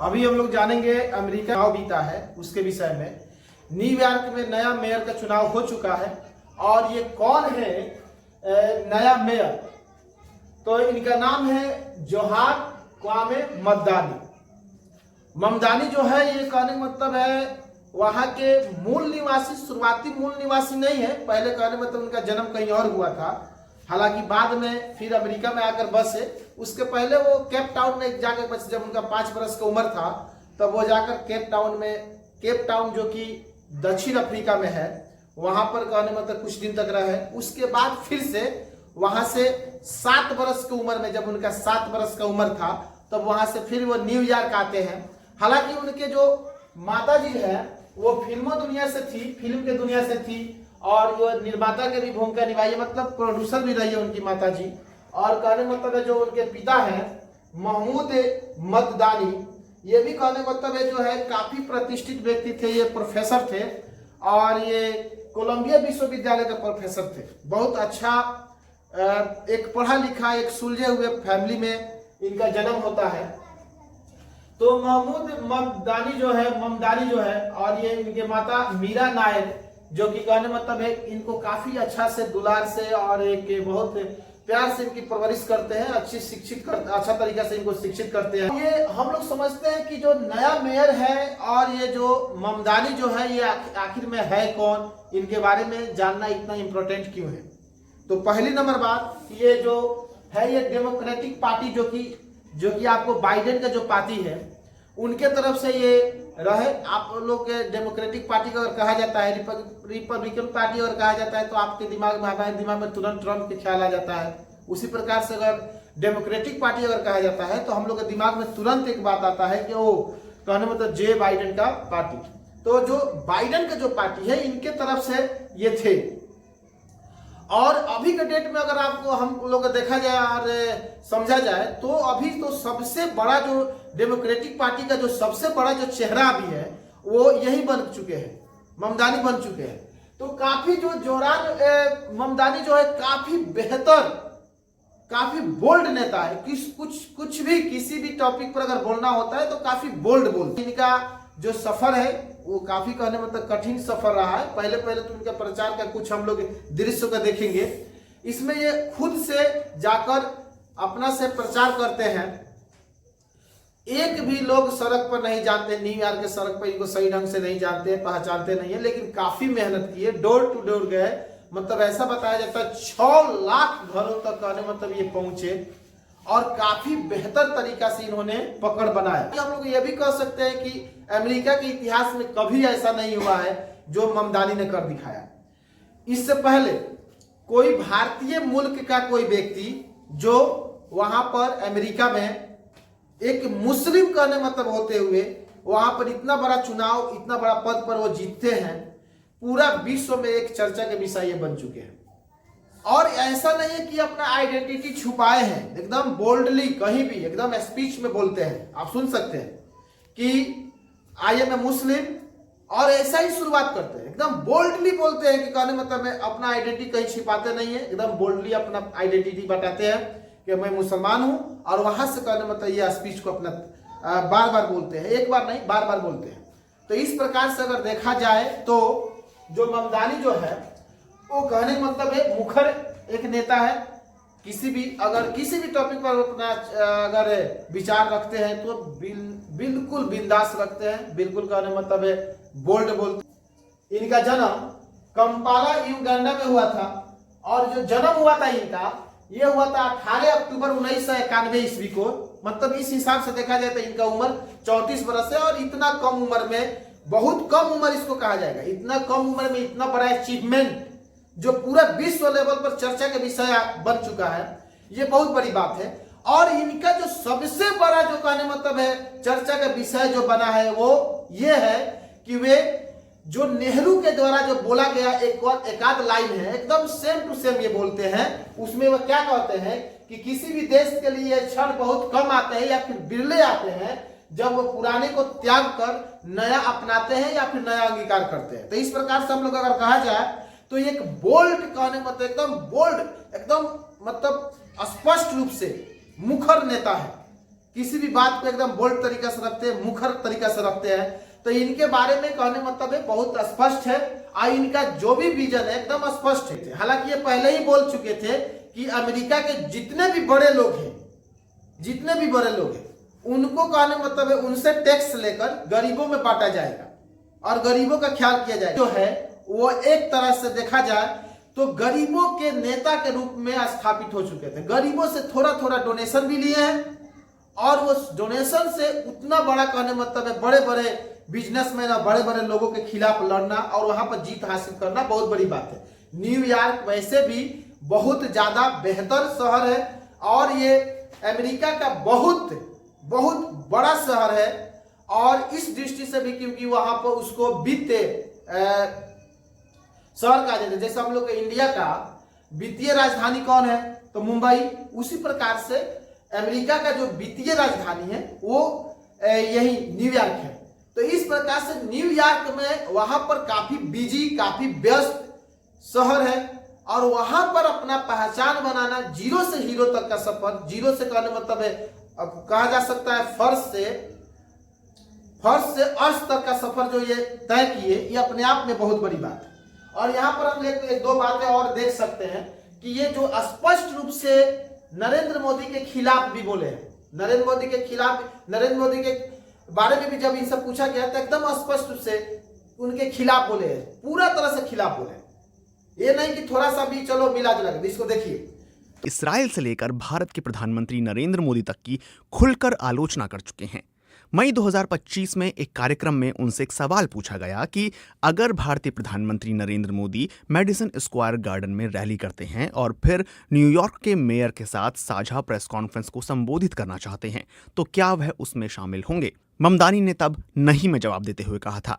अभी हम लोग जानेंगे अमेरिका चुनाव बीता है उसके विषय में। न्यूयॉर्क में नया मेयर का चुनाव हो चुका है और ये कौन है नया मेयर, तो इनका नाम है जोहार क्वामे ममदानी। ममदानी जो है ये कहने का मतलब है वहां के मूल निवासी, शुरुआती मूल निवासी नहीं है, पहले कहने मतलब उनका जन्म कहीं और हुआ था, हालांकि बाद में फिर अमेरिका में आकर बसे। उसके पहले वो केप टाउन में जाकर बसे, जब उनका 5 वर्ष का उम्र था तब वो जाकर केप टाउन जो कि दक्षिण अफ्रीका में है वहां पर कहने मतलब कुछ दिन तक रहे। उसके बाद फिर से वहां से 7 वर्ष की उम्र में, जब उनका 7 वर्ष का उम्र था तब वहां से फिर वो न्यूयॉर्क आते हैं। हालांकि उनके जो माता जी है वो फिल्मों दुनिया से थी, फिल्म के दुनिया से थी और वो निर्माता के भी भूमिका निभाई है, मतलब प्रोड्यूसर भी रही है उनकी माता जी। और कहने मतलब है जो उनके पिता हैं महमूद ममदानी, ये भी कहने मतलब है जो है काफी प्रतिष्ठित व्यक्ति थे, ये प्रोफेसर थे और ये कोलंबिया विश्वविद्यालय के प्रोफेसर थे। बहुत अच्छा एक पढ़ा लिखा, एक सुलझे हुए फैमिली में इनका जन्म होता है। तो महमूद ममदानी जो है और ये इनके माता मीरा नायर, जो कि कहने मतलब है इनको काफी अच्छा से दुलार से और एक बहुत प्यार से इनकी परवरिश करते हैं, अच्छा तरीका से इनको शिक्षित करते हैं। ये हम लोग समझते हैं कि जो नया मेयर है और ये जो ममदानी जो है ये आखिर में है कौन, इनके बारे में जानना इतना इम्पोर्टेंट क्यों है। तो पहली नंबर बात, ये जो है ये डेमोक्रेटिक पार्टी जो कि आपको बाइडेन का जो पार्टी है उनके तरफ से ये रहे। आप लोग के डेमोक्रेटिक पार्टी का अगर कहा जाता है, रिपब्लिकन पार्टी अगर कहा जाता है तो आपके दिमाग में, हमारे दिमाग में तुरंत ट्रम्प के ख्याल आ जाता है। उसी प्रकार से अगर डेमोक्रेटिक पार्टी अगर कहा जाता है तो हम लोग के दिमाग में तुरंत एक बात आता है कि वो कहने मतलब जे बाइडेन का पार्टी। तो जो बाइडेन का जो पार्टी है इनके तरफ से ये थे। और अभी के डेट में अगर आपको हम लोग देखा जाए और समझा जाए तो अभी तो सबसे बड़ा जो डेमोक्रेटिक पार्टी का जो सबसे बड़ा जो चेहरा अभी है वो यही बन चुके हैं, ममदानी बन चुके हैं। तो काफी जो जोरान ममदानी जो है काफी बेहतर, काफी बोल्ड नेता है। कुछ भी किसी भी टॉपिक पर अगर बोलना होता है तो काफी बोल्ड बोलते हैं। इनका जो सफर है वो काफी कहने मतलब कठिन सफर रहा है। पहले तो उनका प्रचार का कुछ हम लोग दृश्य का देखेंगे। इसमें ये खुद से जाकर अपना से प्रचार करते हैं। एक भी लोग सड़क पर नहीं जानते, न्यूयॉर्क के सड़क पर इनको सही ढंग से नहीं जानते, पहचानते नहीं है, लेकिन काफी मेहनत किए, डोर टू डोर गए। मतलब ऐसा बताया जाता है 6 लाख घरों तक कहने मतलब ये पहुंचे और काफी बेहतर तरीका से इन्होंने पकड़ बनाया। हम लोग ये भी कह सकते हैं कि अमेरिका के इतिहास में कभी ऐसा नहीं हुआ है जो ममदानी ने कर दिखाया। इससे पहले कोई भारतीय मुल्क का कोई व्यक्ति जो वहां पर अमेरिका में एक मुस्लिम कहने मतलब होते हुए वहां पर इतना बड़ा चुनाव, इतना बड़ा पद पर वो जीतते हैं, पूरा विश्व में एक चर्चा के विषय ये बन चुके हैं। और ऐसा नहीं है कि अपना आइडेंटिटी छुपाए हैं, एकदम बोल्डली कहीं भी एकदम स्पीच में बोलते हैं। आप सुन सकते हैं कि आई एम ए मुस्लिम, और ऐसा ही शुरुआत करते हैं, एकदम बोल्डली बोलते हैं कि कहने मतलब मैं अपना आइडेंटिटी कहीं छिपाते नहीं है, एकदम बोल्डली अपना आइडेंटिटी बताते हैं कि मैं मुसलमान हूं। और वहां से कहने मतलब ये स्पीच को अपना बार बार बोलते हैं, एक बार नहीं बार बार बोलते हैं। तो इस प्रकार से अगर देखा जाए तो जो ममदानी जो है वो कहने का मतलब है मुखर एक नेता है। किसी भी टॉपिक पर अपना अगर विचार रखते हैं तो बिल्कुल बिंदास रखते हैं, बिल्कुल कहने मतलब है बोल्ड बोलते। इनका जन्म कंपाला युगांडा में हुआ था और जो जन्म हुआ था इनका ये हुआ था 18 अक्टूबर 1991 ईस्वी को। मतलब इस हिसाब से देखा जाए तो इनका उम्र 34 वर्ष है। और इतना कम उम्र में, बहुत कम उम्र इसको कहा जाएगा, इतना कम उम्र में इतना बड़ा अचीवमेंट जो पूरा विश्व लेवल पर चर्चा के विषय बन चुका है, ये बहुत बड़ी बात है। और इनका जो सबसे बड़ा जो कहने मतलब है चर्चा का विषय जो बना है वो ये है कि वे जो नेहरू के द्वारा जो बोला गया एक आध लाइन है, एकदम सेम टू सेम ये बोलते हैं। उसमें वो क्या कहते हैं कि किसी भी देश के लिए क्षण बहुत कम आते हैं या फिर बिरले आते हैं जब वो पुराने को त्याग कर नया अपनाते हैं या फिर नया अंगीकार करते हैं। तो इस प्रकार से हम लोग अगर कहा जाए तो एक बोल्ड कहने मतलब एकदम बोल्ड, एकदम मतलब स्पष्ट रूप से मुखर नेता है। किसी भी बात को एकदम बोल्ड तरीका से रखते हैं, मुखर तरीका से रखते हैं। तो इनके बारे में कहने मतलब है बहुत स्पष्ट है और इनका जो भी विजन है एकदम स्पष्ट है। हालांकि ये पहले ही बोल चुके थे कि अमेरिका के जितने भी बड़े लोग हैं उनको कहने मतलब है उनसे टैक्स लेकर गरीबों में बांटा जाएगा और गरीबों का ख्याल किया जाएगा। जो है वो एक तरह से देखा जाए तो गरीबों के नेता के रूप में स्थापित हो चुके थे। गरीबों से थोड़ा थोड़ा डोनेशन भी लिए हैं और वो डोनेशन से उतना बड़ा कहने मतलब है बड़े बड़े बिजनेसमैन और बड़े बड़े लोगों के खिलाफ लड़ना और वहां पर जीत हासिल करना बहुत बड़ी बात है। न्यूयॉर्क वैसे भी बहुत ज्यादा बेहतर शहर है और ये अमेरिका का बहुत बड़ा शहर है और इस दृष्टि से भी क्योंकि वहां पर उसको वित्तीय शहर कहा जाता है। जैसे हम लोग के इंडिया का वित्तीय राजधानी कौन है तो मुंबई, उसी प्रकार से अमेरिका का जो वित्तीय राजधानी है वो यही न्यूयॉर्क है। तो इस प्रकार से न्यूयॉर्क में वहां पर काफी बिजी काफी व्यस्त शहर है और वहां पर अपना पहचान बनाना, जीरो से हीरो तक का सफर, जीरो से कहने मतलब है अब कहा जा सकता है फर्श से अर्श तक का सफर जो ये तय किए, ये अपने आप में बहुत बड़ी बात है। और यहाँ पर हम एक दो बातें और देख सकते हैं कि ये जो स्पष्ट रूप से नरेंद्र मोदी के खिलाफ भी बोले हैं, नरेंद्र मोदी के बारे में भी जब इनसे पूछा गया तो एकदम स्पष्ट रूप से उनके खिलाफ बोले हैं, पूरा तरह से खिलाफ बोले हैं। ये नहीं कि थोड़ा सा भी चलो मिला जुला के। इसको देखिए, इसराइल से लेकर भारत के प्रधानमंत्री नरेंद्र मोदी तक की खुलकर आलोचना कर चुके हैं। मई 2025 में एक कार्यक्रम में उनसे एक सवाल पूछा गया कि अगर भारतीय प्रधानमंत्री Narendra Modi Madison Square garden में रैली करते हैं और फिर न्यूयॉर्क के मेयर के साथ साझा प्रेस कॉन्फ्रेंस को संबोधित करना चाहते हैं तो क्या वह उसमें शामिल होंगे। ममदानी ने तब नहीं में जवाब देते हुए कहा था,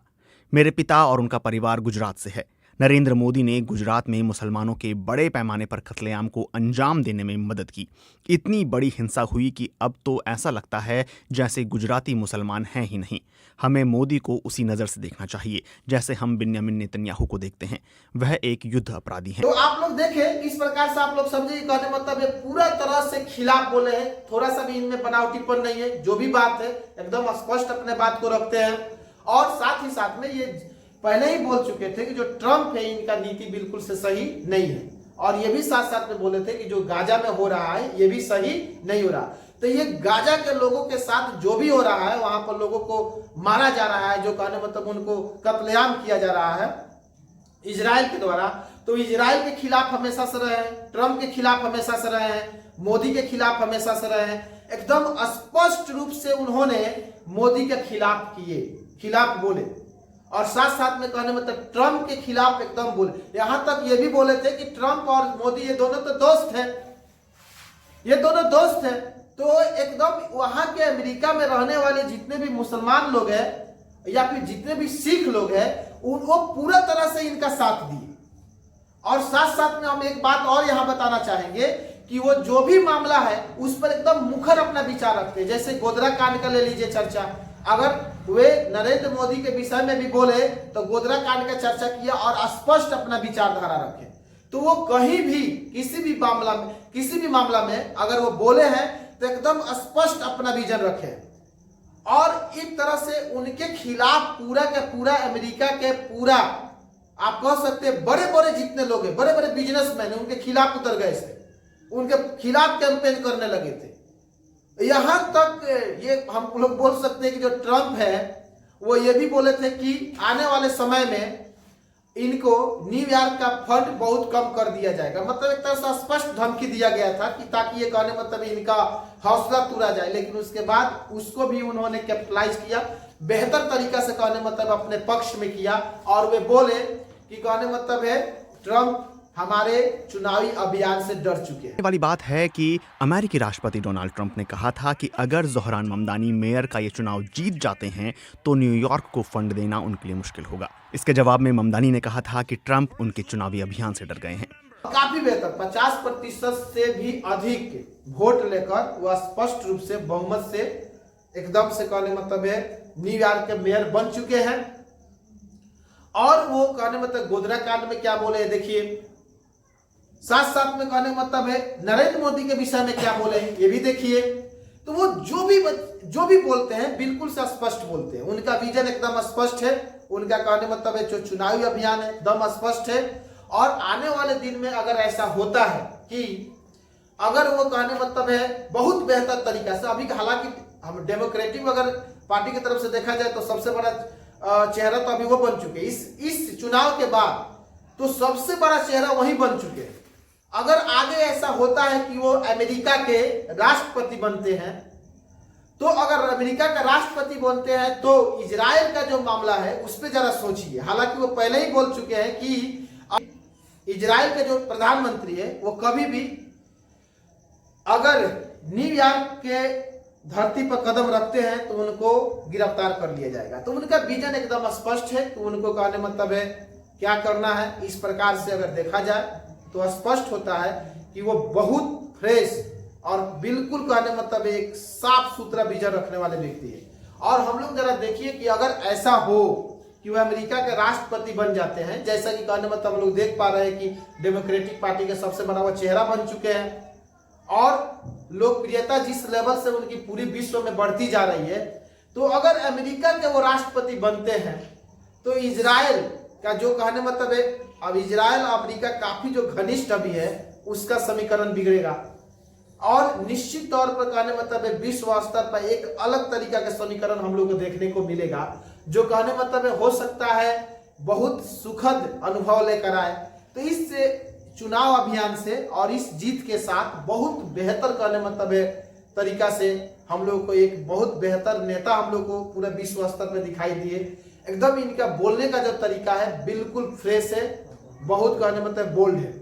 मेरे पिता और उनका परिवार गुजरात से है। नरेंद्र मोदी ने गुजरात में मुसलमानों के बड़े पैमाने पर कत्लेआम को अंजाम देने में मदद की। इतनी बड़ी हिंसा हुई कि अब तो ऐसा लगता है जैसे गुजराती मुसलमान हैं ही नहीं। हमें मोदी को उसी नज़र से देखना चाहिए जैसे हम बिन्यामिन नेतन्याहू को देखते हैं। वह एक युद्ध अपराधी हैं। तो आप लोग देखें, इस प्रकार से आप लोग समझे कहने मतलब ये पूरा तरह से खिलाफ बोले हैं, थोड़ा सा भी इनमें बनावटीपन नहीं है। जो भी बात है एकदम स्पष्ट अपने बात को रखते हैं और साथ ही साथ में ये पहले ही बोल चुके थे कि जो ट्रम्प है इनका नीति बिल्कुल से सही नहीं है और ये भी साथ साथ में बोले थे कि जो गाजा में हो रहा है ये भी सही नहीं हो रहा। तो ये गाजा के लोगों के साथ जो भी हो रहा है, वहां पर लोगों को मारा जा रहा है, जो कहने मतलब उनको कत्लेआम किया जा रहा है इजराइल के द्वारा, तो इजराइल के खिलाफ हमेशा से रहे हैं, ट्रम्प के खिलाफ हमेशा से रहे हैं, मोदी के खिलाफ हमेशा से रहे हैं। एकदम स्पष्ट रूप से उन्होंने मोदी के खिलाफ बोले और साथ साथ में कहने मतलब ट्रम्प के खिलाफ एकदम बोले। यहां तक ये भी बोले थे कि ट्रम्प और मोदी ये दोनों तो दोस्त हैं, तो एकदम वहां के अमेरिका में रहने वाले जितने भी मुसलमान लोग हैं या फिर जितने भी सिख लोग हैं उनको पूरा तरह से इनका साथ दिए। और साथ साथ में हम एक बात और यहां बताना चाहेंगे कि वो जो भी मामला है उस पर एकदम मुखर अपना विचार रखते हैं। जैसे गोधरा कांड का ले लीजिए चर्चा, अगर वे नरेंद्र मोदी के विषय में भी बोले तो गोधरा कांड का चर्चा किया और स्पष्ट अपना विचारधारा रखे। तो वो कहीं भी किसी भी मामला में अगर वो बोले हैं तो एकदम स्पष्ट अपना विजन रखे और एक तरह से उनके खिलाफ पूरा के पूरा अमेरिका के पूरा आप कह सकते हैं बड़े बड़े जितने लोग हैं, बड़े बड़े बिजनेसमैन उनके खिलाफ उतर गए थे, उनके खिलाफ कैंपेन करने लगे थे। यहां तक ये हम लोग बोल सकते हैं कि जो ट्रम्प है वो ये भी बोले थे कि आने वाले समय में इनको न्यूयॉर्क का फंड बहुत कम कर दिया जाएगा। मतलब एक तरह से स्पष्ट धमकी दिया गया था कि ताकि ये कहने मतलब इनका हौसला तोड़ा जाए, लेकिन उसके बाद उसको भी उन्होंने कैपिटलाइज किया, बेहतर तरीका से कहने मतलब अपने पक्ष में किया और वे बोले कि कहने मतलब है ट्रम्प हमारे चुनावी अभियान से डर चुके हैं। वाली बात है कि अमेरिकी राष्ट्रपति डोनाल्ड ट्रंप ने कहा था कि अगर ज़ोहरान ममदानी मेयर का ये चुनाव जीत जाते हैं तो न्यूयॉर्क को फंड देना उनके लिए मुश्किल होगा। इसके जवाब में ममदानी ने कहा था कि ट्रंप उनके चुनावी अभियान से डर गए हैं। काफी बेहतर 50% से भी अधिक वोट लेकर वह स्पष्ट रूप से बहुमत से एकदम से कहने मतलब है न्यूयॉर्क के मेयर बन चुके हैं। और वो कहने मतलब गोधरा कांड में क्या बोले देखिए, साथ साथ में कहने मतलब है नरेंद्र मोदी के विषय में क्या बोले ये भी देखिए। तो वो जो भी बोलते हैं बिल्कुल से स्पष्ट बोलते हैं। उनका विजन एकदम स्पष्ट है, उनका कहने मतलब है जो चुनावी अभियान है एकदम स्पष्ट है। और आने वाले दिन में अगर ऐसा होता है कि अगर वो कहने मतलब है बहुत बेहतर तरीका से, अभी हालांकि हम डेमोक्रेटिक अगर पार्टी की तरफ से देखा जाए तो सबसे बड़ा चेहरा तो अभी वो बन चुके, इस चुनाव के बाद तो सबसे बड़ा चेहरा वही बन चुके हैं। अगर आगे ऐसा होता है कि वो अमेरिका के राष्ट्रपति बनते हैं, तो अगर अमेरिका का राष्ट्रपति बनते हैं तो इजराइल का जो मामला है उस पर जरा सोचिए। हालांकि वो पहले ही बोल चुके हैं कि इजराइल के जो प्रधानमंत्री है वो कभी भी अगर न्यूयॉर्क के धरती पर कदम रखते हैं तो उनको गिरफ्तार कर लिया जाएगा। तो उनका विजन एकदम स्पष्ट है कि उनको कहने मतलब है क्या करना है। इस प्रकार से अगर देखा जाए तो स्पष्ट होता है कि वो बहुत फ्रेश और बिल्कुल कहने मतलब एक साफ सुथरा विजन रखने वाले व्यक्ति है। और हम लोग जरा देखिए कि अगर ऐसा हो कि वो अमेरिका के राष्ट्रपति बन जाते हैं, जैसा कि कहने मतलब हम लोग देख पा रहे हैं कि डेमोक्रेटिक पार्टी के सबसे बड़ा वो चेहरा बन चुके हैं और लोकप्रियता जिस लेवल से उनकी पूरी विश्व में बढ़ती जा रही है, तो अगर अमेरिका के वो राष्ट्रपति बनते हैं तो इजराइल का जो कहने मतलब है, अब इजराइल अमेरिका काफी जो घनिष्ठ अभी है उसका समीकरण बिगड़ेगा और निश्चित तौर पर कहने मतलब है विश्व स्तर पर एक अलग तरीका का समीकरण हम लोग को देखने को मिलेगा, जो कहने मतलब है हो सकता है बहुत सुखद अनुभव लेकर आए। तो इस चुनाव अभियान से और इस जीत के साथ बहुत बेहतर कहने मतलब है तरीका से हम लोग को एक बहुत बेहतर नेता हम लोग को पूरे विश्व स्तर पर दिखाई दिए। एकदम इनका बोलने का जो तरीका है बिल्कुल फ्रेश है, बहुत कहने मतलब बोल्ड है।